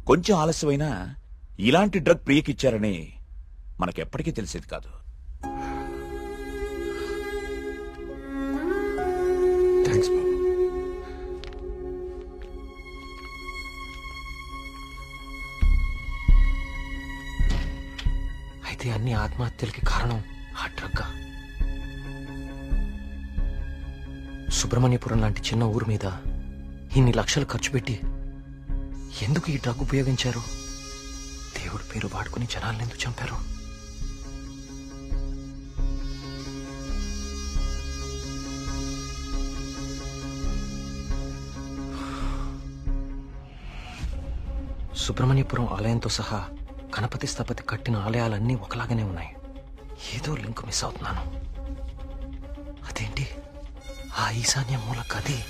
కొంచెం ఆలస్యమైనా ఇలాంటి డ్రగ్ ప్రియకిచ్చారని మనకెప్పటికీ తెలిసేది కాదు. థ్యాంక్స్ బాబు. అయితే అన్ని ఆత్మహత్యలకి కారణం ఆ డ్రగ్. సుబ్రహ్మణ్యపురం లాంటి చిన్న ఊరు మీద ఇన్ని లక్షలు ఖర్చు పెట్టి ఎందుకు ఈ డ్రగ్ ఉపయోగించారు? దేవుడి పేరు వాడుకుని జనాలను ఎందుకు చంపారు? సుబ్రహ్మణ్యపురం ఆలయంతో సహా గణపతి స్థపతి కట్టిన ఆలయాలన్నీ ఒకలాగానే ఉన్నాయి. ఏదో లింక్ మిస్ అవుతున్నాను. అదేంటి ఆ ఈశాన్య మూల గది?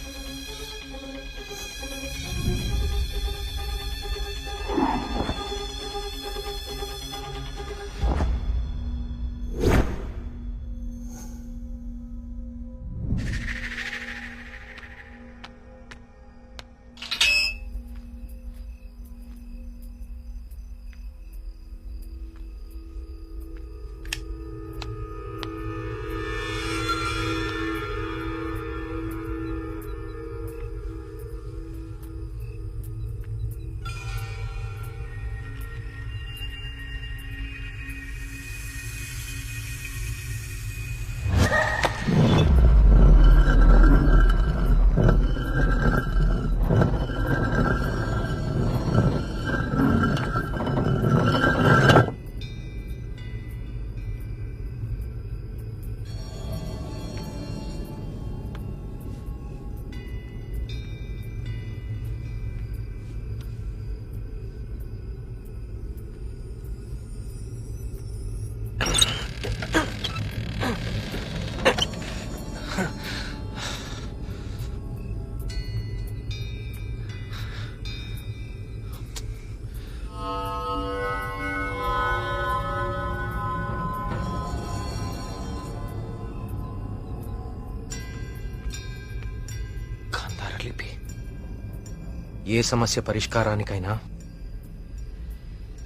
ఏ సమస్య పరిష్కారానికైనా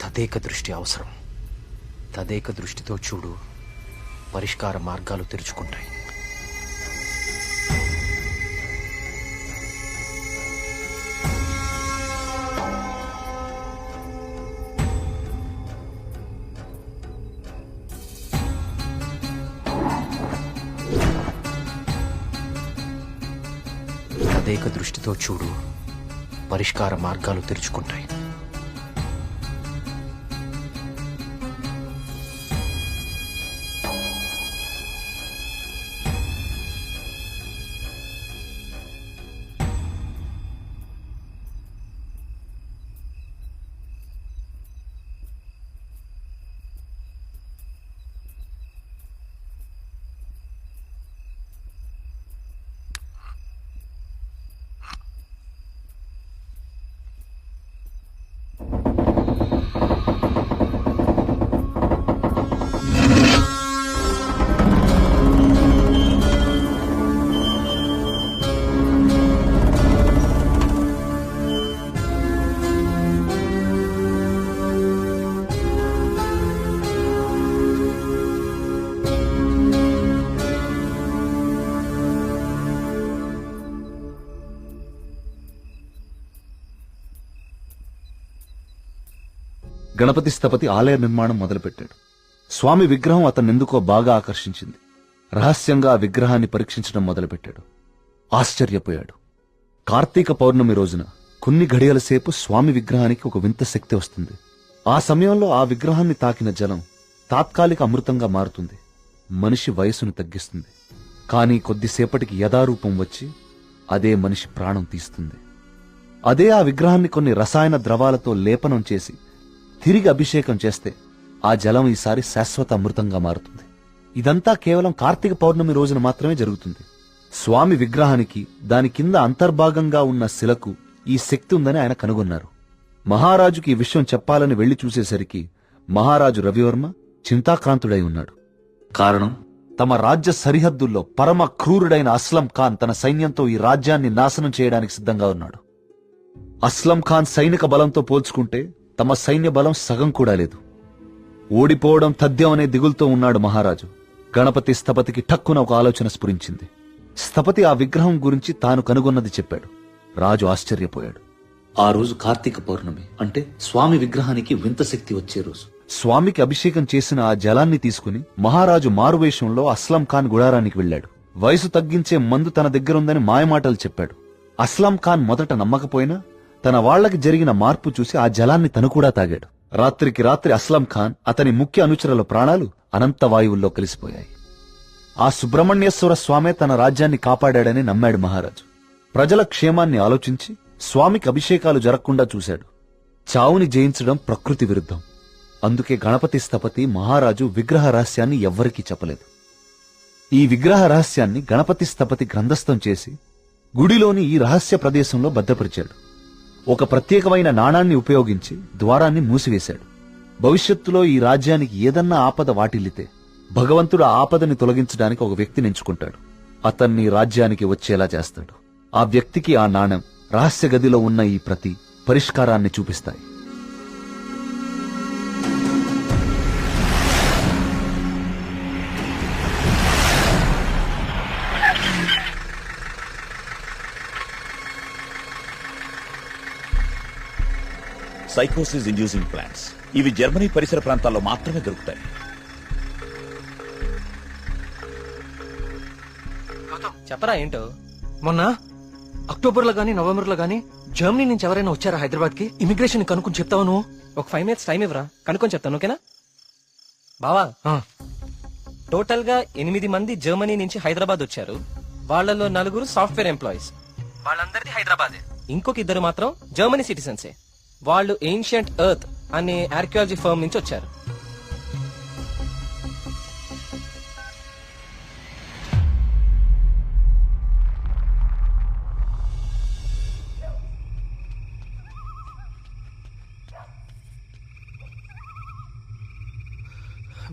తదేక దృష్టి అవసరం. తదేక దృష్టితో చూడు, పరిష్కార మార్గాలు తెరుచుకుంటాయి. తదేక దృష్టితో చూడు, పరిష్కార మార్గాలు తెరుచుకుంటాయి. గణపతి స్థపతి ఆలయ నిర్మాణం మొదలుపెట్టాడు. స్వామి విగ్రహం అతన్నెందుకో బాగా ఆకర్షించింది. రహస్యంగా ఆ విగ్రహాన్ని పరీక్షించడం మొదలుపెట్టాడు. ఆశ్చర్యపోయాడు. కార్తీక పౌర్ణమి రోజున కొన్ని ఘడియల సేపు స్వామి విగ్రహానికి ఒక వింత శక్తి వస్తుంది. ఆ సమయంలో ఆ విగ్రహాన్ని తాకిన జలం తాత్కాలిక అమృతంగా మారుతుంది. మనిషి వయసును తగ్గిస్తుంది. కానీ కొద్దిసేపటికి యథారూపం వచ్చి అదే మనిషి ప్రాణం తీస్తుంది. అదే ఆ విగ్రహాన్ని కొన్ని రసాయన ద్రవాలతో లేపనం చేసి తిరిగి అభిషేకం చేస్తే ఆ జలం ఈసారి శాశ్వత అమృతంగా మారుతుంది. ఇదంతా కేవలం కార్తీక పౌర్ణమి రోజున మాత్రమే జరుగుతుంది. స్వామి విగ్రహానికి దాని కింద అంతర్భాగంగా ఉన్న శిలకు ఈ శక్తి ఉందని ఆయన కనుగొన్నారు. మహారాజుకి ఈ విషయం చెప్పాలని వెళ్లి చూసేసరికి మహారాజు రవివర్మ చింతాక్రాంతుడై ఉన్నాడు. కారణం, తమ రాజ్య సరిహద్దుల్లో పరమ క్రూరుడైన అస్లం ఖాన్ తన సైన్యంతో ఈ రాజ్యాన్ని నాశనం చేయడానికి సిద్ధంగా ఉన్నాడు. అస్లం ఖాన్ సైనిక బలంతో పోల్చుకుంటే తమ సైన్య బలం సగం కూడా లేదు. ఓడిపోవడం తథ్యం అనే దిగులుతో ఉన్నాడు మహారాజు. గణపతి స్థపతికి ఠక్కున ఒక ఆలోచన స్ఫురించింది. స్థపతి ఆ విగ్రహం గురించి తాను కనుగొన్నది చెప్పాడు. రాజు ఆశ్చర్యపోయాడు. ఆ రోజు కార్తీక పౌర్ణమి, అంటే స్వామి విగ్రహానికి వింత శక్తి వచ్చే రోజు. స్వామికి అభిషేకం చేసిన ఆ జలాన్ని తీసుకుని మహారాజు మారువేషంలో అస్లం ఖాన్ గుడారానికి వెళ్లాడు. వయసు తగ్గించే మందు తన దగ్గరుందని మాయమాటలు చెప్పాడు. అస్లం ఖాన్ మొదట నమ్మకపోయినా తన వాళ్లకి జరిగిన మార్పు చూసి ఆ జలాన్ని తను కూడా తాగాడు. రాత్రికి రాత్రి అస్లం ఖాన్, అతని ముఖ్య అనుచరుల ప్రాణాలు అనంత వాయువుల్లో కలిసిపోయాయి. ఆ సుబ్రహ్మణ్యేశ్వర స్వామే తన రాజ్యాన్ని కాపాడాడని నమ్మాడు మహారాజు. ప్రజల క్షేమాన్ని ఆలోచించి స్వామికి అభిషేకాలు జరగకుండా చూశాడు. చావుని జయించడం ప్రకృతి విరుద్ధం. అందుకే గణపతి స్థపతి మహారాజు విగ్రహ రహస్యాన్ని ఎవ్వరికీ చెప్పలేదు. ఈ విగ్రహ రహస్యాన్ని గణపతి స్థపతి గ్రంథస్థం చేసి గుడిలోని ఈ రహస్య ప్రదేశంలో భద్రపరిచాడు. ఒక ప్రత్యేకమైన నాణాన్ని ఉపయోగించి ద్వారాన్ని మూసివేశాడు. భవిష్యత్తులో ఈ రాజ్యానికి ఏదన్నా ఆపద వాటిల్లితే భగవంతుడు ఆ ఆపదని తొలగించడానికి ఒక వ్యక్తిని ఎంచుకుంటాడు. అతన్ని రాజ్యానికి వచ్చేలా చేస్తాడు. ఆ వ్యక్తికి ఆ నాణెం, రహస్య గదిలో ఉన్న ఈ ప్రతి పరిష్కారాన్ని చూపిస్తాయి. సైకోసిస్ ఇండ్యూసింగ్ ప్లాంట్స్. ఇవి జర్మనీ పరిసర ప్రాంతాల్లో మాత్రమే దొరుకుతాయి. చెప్పరా ఏంటో. మొన్న అక్టోబర్లో గానీ నవంబర్లో గానీ జర్మనీ నుంచి ఎవరైనా వచ్చారా హైదరాబాద్ కి? ఇమిగ్రేషన్ కనుక్కొని చెప్తావు నువ్వు? ఒక 5 minutes టైం ఇవ్వరా, కనుక్కొని చెప్తాను. ఓకేనా బావా? టోటల్ గా 8 మంది జర్మనీ నుంచి హైదరాబాద్ వచ్చారు. వాళ్ళలో 4 సాఫ్ట్వేర్ ఎంప్లాయీస్, వాళ్ళందరిది హైదరాబాదే. ఇంకొక 2 మాత్రం జర్మనీ సిటిజన్సే. వాళ్ళు ఏన్షియంట్ ఎర్త్ అనే ఆర్కియాలజీ ఫర్మ్ నుంచి వచ్చారు.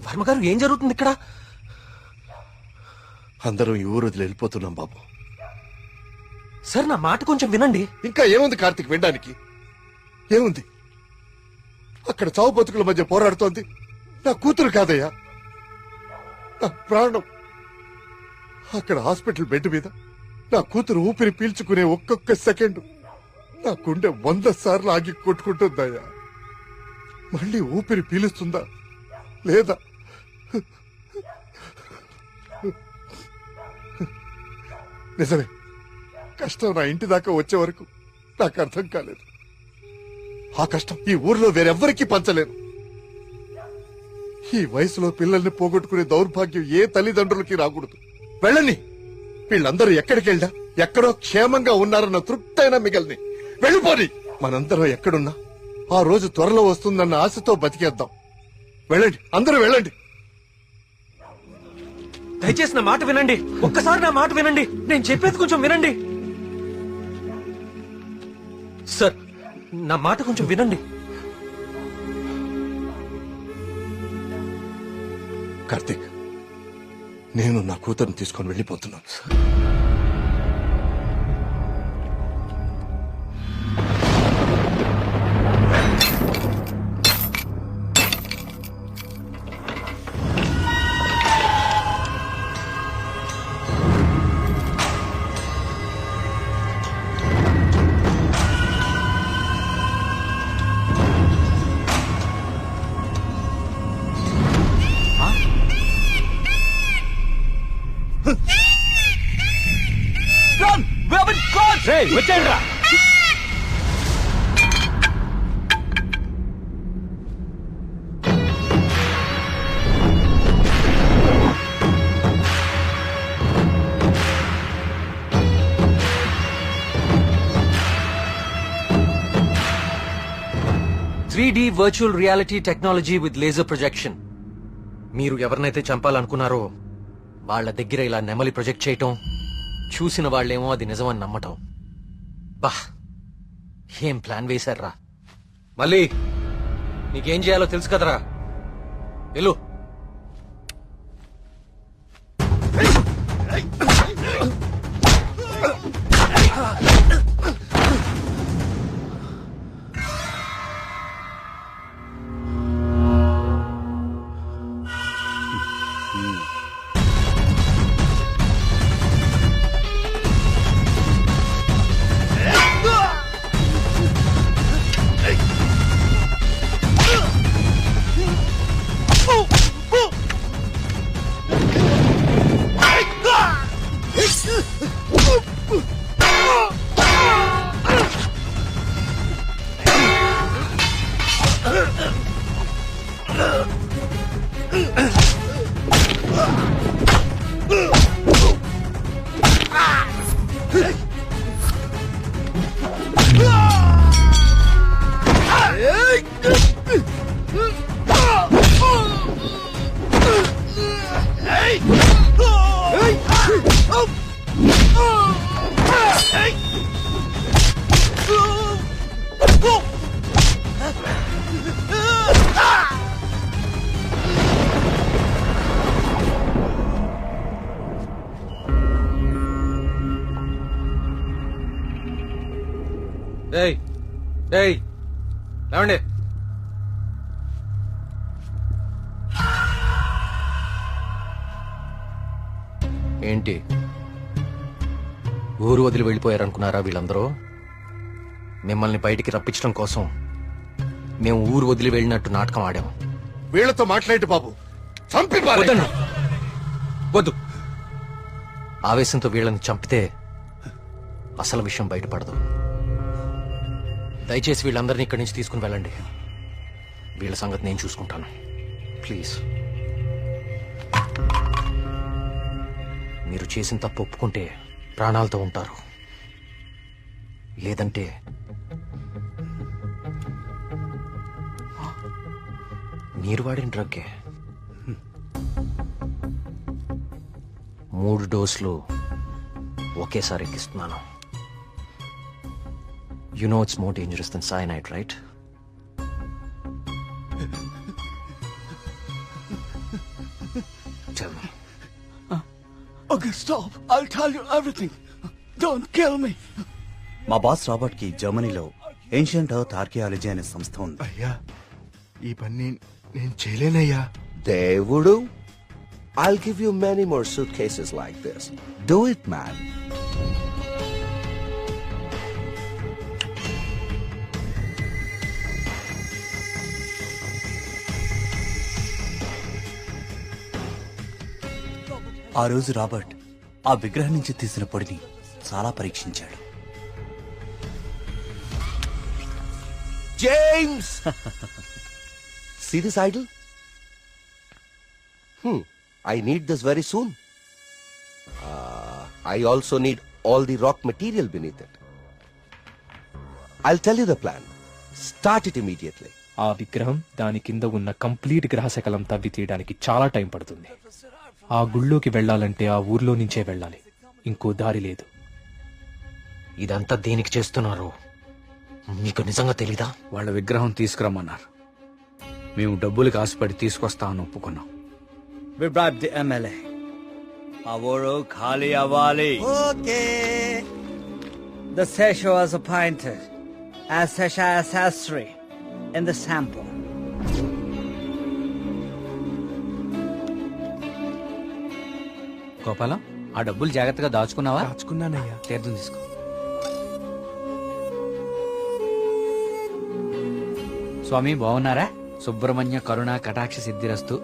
వర్మ గారు, ఏం జరుగుతుంది ఇక్కడ? అందరం ఈ ఊరు వదిలి వెళ్ళిపోతున్నాం బాబు. సార్, నా మాట కొంచెం వినండి. ఇంకా ఏముంది కార్తీక్ వినడానికి? ఏముంది? అక్కడ చావు బతుకుల మధ్య పోరాడుతోంది నా కూతురు కాదయ్యా, నా ప్రాణం. అక్కడ హాస్పిటల్ బెడ్ మీద నా కూతురు ఊపిరి పీల్చుకునే ఒక్కొక్క సెకండ్ నా గుండె 100 సార్లు ఆగి కొట్టుకుంటుందయ్యా. మళ్ళీ ఊపిరి పీలుస్తుందా లేదా? నిజమే, కష్టం నా ఇంటి దాకా వచ్చే వరకు నాకు అర్థం కాలేదు. ఆ కష్టం ఈ ఊర్లో వేరెవ్వరికీ పంచలేను. ఈ వయసులో పిల్లల్ని పోగొట్టుకునే దౌర్భాగ్యం ఏ తల్లిదండ్రులకి రాకూడదు. వెళ్ళని, వీళ్ళందరూ ఎక్కడికి వెళ్ళా ఎక్కడో క్షేమంగా ఉన్నారన్న తృప్తైనా మిగల్ని. వెళ్ళిపోని. మనందరం ఎక్కడున్నా ఆ రోజు త్వరలో వస్తుందన్న ఆశతో బతికేద్దాం. వెళ్ళండి, అందరూ వెళ్ళండి. దయచేసి నా మాట వినండి. ఒక్కసారి నా మాట వినండి. నేను చెప్పేది కొంచెం వినండి. సార్, నా మాట కొంచెం వినండి. కార్తీక్, నేను నా కూతురుని తీసుకొని వెళ్ళిపోతున్నాను. వచ్చేయండి రా. Three virtual reality technology with laser projection. మీరు ఎవరినైతే చంపాలనుకున్నారో వాళ్ళ దగ్గర ఇలా నెమలి ప్రొజెక్ట్ చేయటం, చూసిన వాళ్ళేమో అది నిజమని నమ్మటం. బా, ఏం ప్లాన్ వేశారా? మళ్ళీ నీకేం చేయాలో తెలుసు కదరా. వెళ్ళు. ఏయ్ ఏయ్ లేవండి. ఏంటి ఊరు వదిలి వెళ్ళిపోయారనుకున్నారా వీళ్ళందరూ? మిమ్మల్ని బయటికి రప్పించడం కోసం మేము ఊరు వదిలి వెళ్ళినట్టు నాటకం ఆడాము. వీళ్లతో మాట్లాడి బాబు, చంపి పారేయ్. వద్దండి. వద్దు. ఆవేశంతో వీళ్ళని చంపితే అసలు విషయం బయటపడదు. దయచేసి వీళ్ళందరినీ ఇక్కడి నుంచి తీసుకుని వెళ్ళండి. వీళ్ళ సంగతి నేను చూసుకుంటాను. ప్లీజ్. మీరు చేసిన తప్పు ఒప్పుకుంటే ప్రాణాలతో ఉంటారు, లేదంటే మీరు వాడిన డ్రగ్గే 3 డోసులు ఒకేసారి ఎక్కిస్తున్నాను. You know it's more dangerous than cyanide, right? Tell me. Okay, stop. I'll tell you everything. Don't kill me. మా బాస్ రాబర్ట్ కి జర్మనీలో ఏన్షియంట్ ఎర్త్ ఆర్కియాలజీ అనే సంస్థ ఉంది. అయ్యా ఈ పని నేను చేయలేనయ్యా. దేవుడు, I'll give you many more suitcases like this. Do it, man. ఆ రోజు రాబర్ట్ ఆ విగ్రహం నుంచి తీసిన పొడిని చాలా పరీక్షించాడు. James! See this idol? I need this very soon. I also need all the rock material beneath it. I'll tell you the plan. Start it immediately. ఆ విగ్రహం దాని కింద ఉన్న కంప్లీట్ గ్రహశకలం తవ్వి తీయడానికి చాలా టైం పడుతుంది. ఆ గుళ్ళోకి వెళ్ళాలంటే ఆ ఊర్లో నుంచే వెళ్ళాలి, ఇంకో దారి లేదు. ఇదంతా దేనికి చేస్తున్నారు మీకు నిజంగా తెలీదా? వాళ్ళ విగ్రహం తీసుకురమ్మన్నారు. మేము డబ్బులకు ఆశపడి తీసుకొస్తామని ఒప్పుకున్నాం. We bribed the MLA. ఆ ఊరు ఖాళీ అవ్వాలి. Okay. The Sesha was appointed as Sesha Sastry in the sample. Gopalam, ఆ డబ్బులు జాగ్రత్తగా దాచుకున్నావా? దాచుకున్నానయ్యా. తీర్థం తీసుకో. స్వామి బాగున్నారా? సుబ్రహ్మణ్య కరుణ కటాక్ష సిద్ధిరస్తు.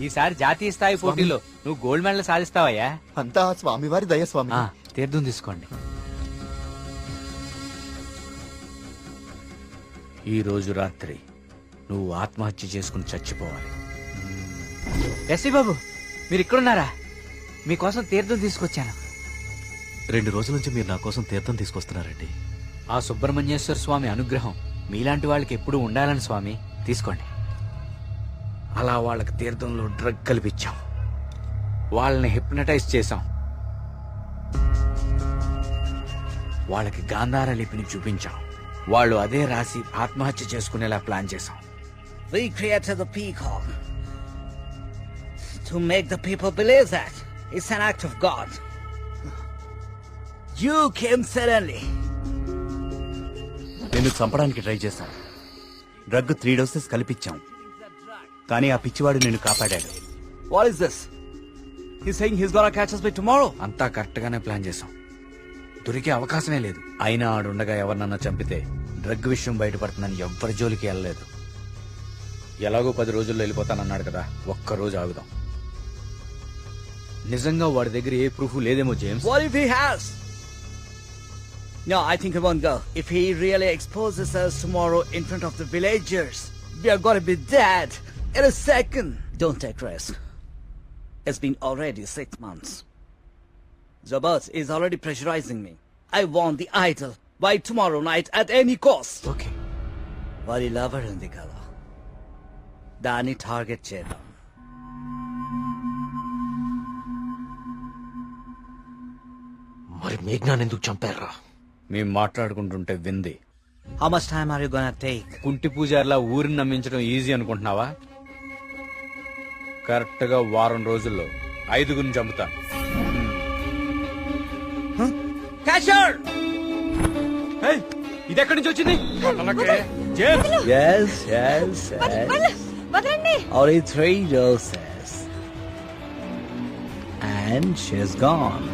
ఈసారి జాతీయ స్థాయి పోటీలో నువ్వు గోల్డ్ మెడల్ సాధిస్తావయ్యా. అంతా స్వామివారి దయ స్వామి. తీర్థం తీసుకోండి. ఈ రోజు రాత్రి నువ్వు ఆత్మహత్య చేసుకుని చచ్చిపోవాలి. ఎస్సీ బాబు, మీరు ఇక్కడున్నారా? మీకోసం తీర్థం తీసుకొచ్చాను. 2 రోజుల నుంచి మీరు నా కోసం తీర్థం తీసుకొస్తున్నారండి. ఆ సుబ్రహ్మణ్యేశ్వర స్వామి అనుగ్రహం మీలాంటి వాళ్ళకి ఎప్పుడూ ఉండాలని స్వామి. తీసుకోండి. అలా వాళ్ళకి తీర్థంలో డ్రగ్ కల్పించాం, వాళ్ళని హిప్నటైజ్ చేశాం, వాళ్ళకి గాంధార లిపిని చూపించాం. వాళ్ళు అదే రాసి ఆత్మహత్య చేసుకునేలా ప్లాన్ చేశాం. We created the peacock to make the people believe that it's an act of God. You came suddenly. నిన్ను చంపడానికి ట్రై చేశాం. డ్రగ్ 3 డోసెస్ కల్పించాం, కానీ ఆ పిచ్చివాడు నిన్ను కాపాడాడు. What is this? He's saying he's gonna catch us by tomorrow. అంతా correct గానే ప్లాన్ చేశాం. దొరికే అవకాశమే లేదు. అయినా ఆడుండగా ఎవరినన్నా చంపితే డ్రగ్ విషయం బయటపడుతుందని ఎవ్వరి జోలికి వెళ్ళలేదు. ఎలాగో 10 రోజుల్లో వెళ్ళిపోతానన్నాడు కదా, ఒక్క రోజు ఆగుదాం. నిజంగా వాడి దగ్గర ఏ ప్రూఫ్ లేదేమో James. What if he has? No, I think we won't go. If he really exposes us tomorrow in front of the villagers, we are gonna be dead in a second. Don't take risk. It's been already 6 months. Zabas is already pressurizing me. I want the idol by tomorrow night at any cost. Okay వారి lover ఉంది కదా, దాన్ని target చేద్దాం. మరి మేఘ్నాన్ని ఎందుకు చంపారా? మేము మాట్లాడుకుంటుంటే వింది. How much time are you gonna take? కుంటి పూజారిలా ఊరిని నమ్మించడం ఈజీ అనుకుంటున్నావా? కరెక్ట్ గా వారం రోజుల్లో 5 చంపుతా. Catcher! ఇది ఎక్కడి నుంచి వచ్చింది? Yes, yes, yes. Only 3 doses. And she's gone.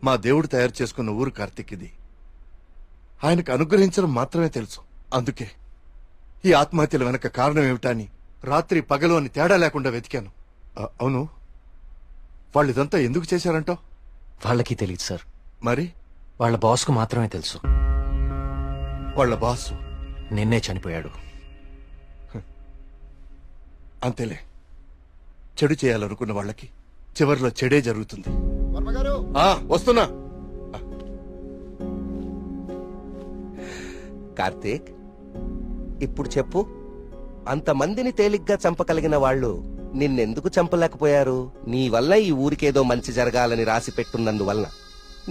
మా దేవుడు తయారు చేసుకున్న ఊరు కార్తీక్ ఇది. ఆయనకు అనుగ్రహించడం మాత్రమే తెలుసు. అందుకే ఈ ఆత్మహత్యల వెనక కారణం ఏమిటా అని రాత్రి పగలు అని తేడా లేకుండా వెతికాను. అవును, వాళ్ళు ఇదంతా ఎందుకు చేశారంటావు? వాళ్ళకి తెలియదు సార్. మరి వాళ్ళ బాస్కు మాత్రమే తెలుసు. వాళ్ళ బాసు నిన్నే చనిపోయాడు. అంతేలే, చెడు చేయాలనుకున్న వాళ్ళకి చివర్లో చెడే జరుగుతుంది. వస్తున్నా. కార్తీక్, ఇప్పుడు చెప్పు, అంతమందిని తేలిగ్గా చంపగలిగిన వాళ్ళు నిన్నెందుకు చంపలేకపోయారు? నీ వల్ల ఈ ఊరికేదో మంచి జరగాలని రాసి పెట్టున్నందువలన.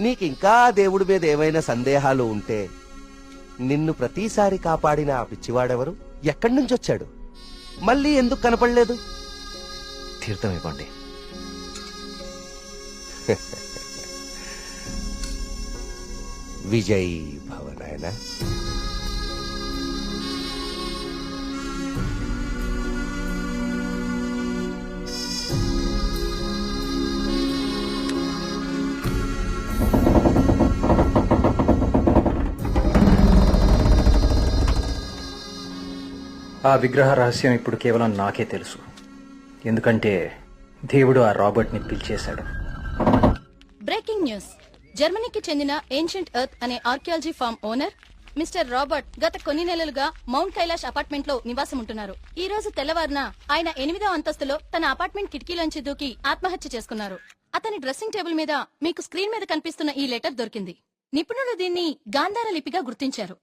నీకింకా దేవుడి మీద ఏమైనా సందేహాలు ఉంటే నిన్ను ప్రతిసారి కాపాడిన ఆ పిచ్చివాడెవరు? ఎక్కడి నుంచి వచ్చాడు? మళ్ళీ ఎందుకు కనపడలేదు? తీర్థం ఇవ్వండి. విజయ్ భవనాయన. ఆ విగ్రహ రహస్యం ఇప్పుడు కేవలం నాకే తెలుసు. ఎందుకంటే దేవుడు ఆ రాబర్ట్ని పిలిచేశాడు. Breaking news. జర్మనీకి చెందిన ఏన్షియంట్ ఎర్త్ అనే archaeology firm owner mister Robert గత కొన్ని నెలలుగా మౌంట్ కైలాష్ అపార్ట్మెంట్ లో నివాసం ఉంటున్నారు. ఈ రోజు తెల్లవారున ఆయన 8వ అంతస్తులో తన అపార్ట్మెంట్ కిటికీలోంచి దూకి ఆత్మహత్య చేసుకున్నారు. అతని డ్రెస్సింగ్ టేబుల్ మీద మీకు స్క్రీన్ మీద కనిపిస్తున్న ఈ లెటర్ దొరికింది. నిపుణులు దీన్ని గాంధార లిపిగా గుర్తించారు.